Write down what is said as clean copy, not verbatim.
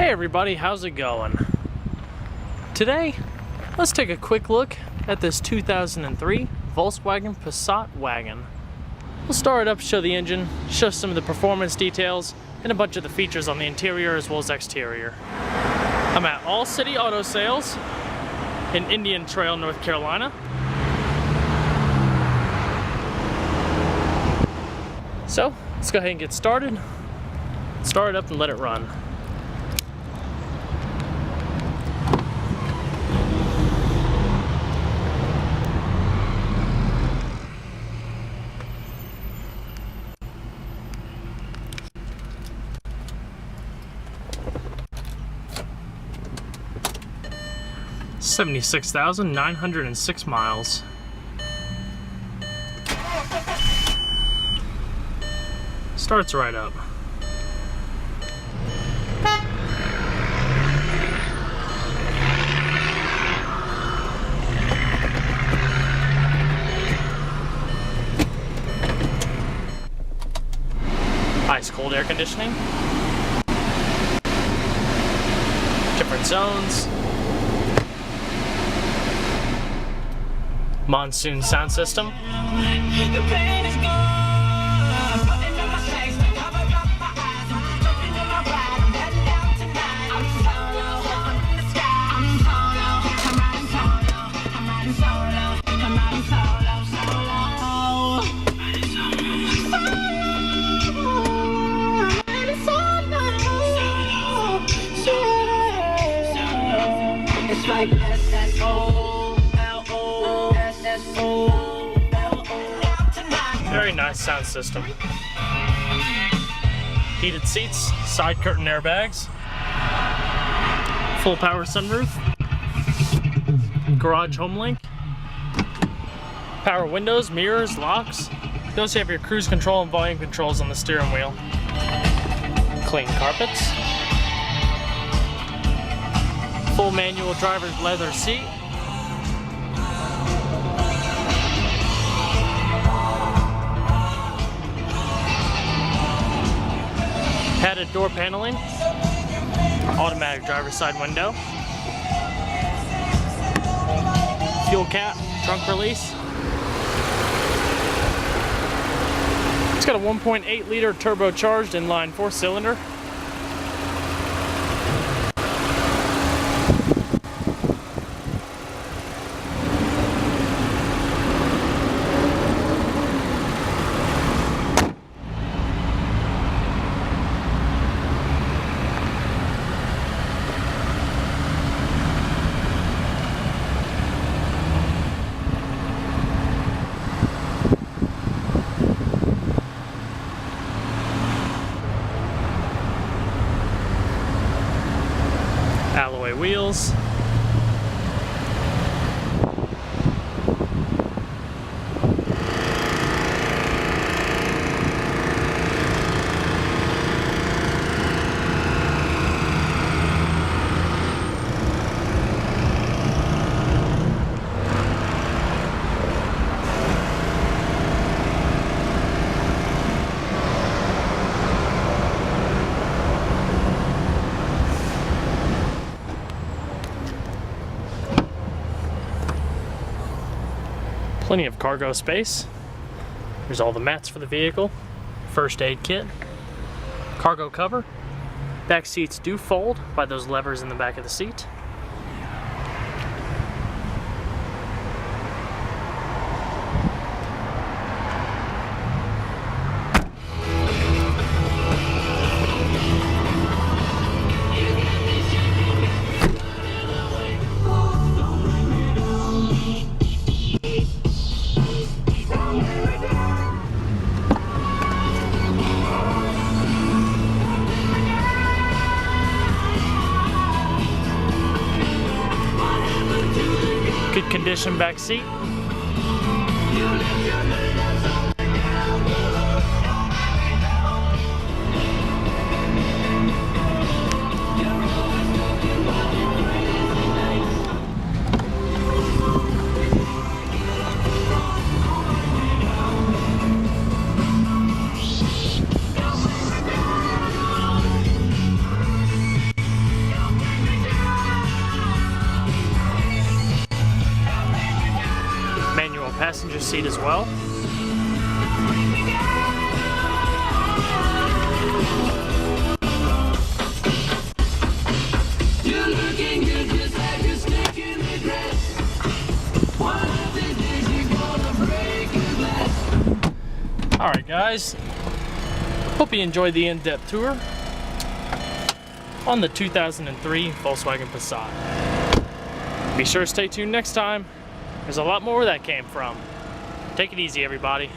Hey everybody, how's it going? Today, let's take a quick look at this 2003 Volkswagen Passat wagon. We'll start it up, show the engine, show some of the performance details, and a bunch of the features on the interior as well as exterior. I'm at All City Auto Sales in Indian Trail, North Carolina. So, let's go ahead and get started. Start it up and let it run. $76,906 miles. Starts right up. Ice cold air conditioning. Different zones. Monsoon sound system. It's like Very nice sound system. Heated seats, side curtain airbags, full power sunroof, garage home link, power windows, mirrors, locks. You also have your cruise control and volume controls on the steering wheel. Clean carpets. Full manual driver's leather seat. Padded door paneling, automatic driver's side window, fuel cap, trunk release. It's got a 1.8 liter turbocharged inline 4-cylinder. Alloy wheels. Plenty of cargo space. There's all the mats for the vehicle. First aid kit. Cargo cover. Back seats do fold by those levers in the back of the seat. Good condition back seat. passenger seat as well. You're looking good just like a snake in the grass. One of these days you're gonna break a glass. Alright guys, hope you enjoyed the in-depth tour on the 2003 Volkswagen Passat. Be sure to stay tuned next time. There's a lot more where that came from. Take it easy, everybody.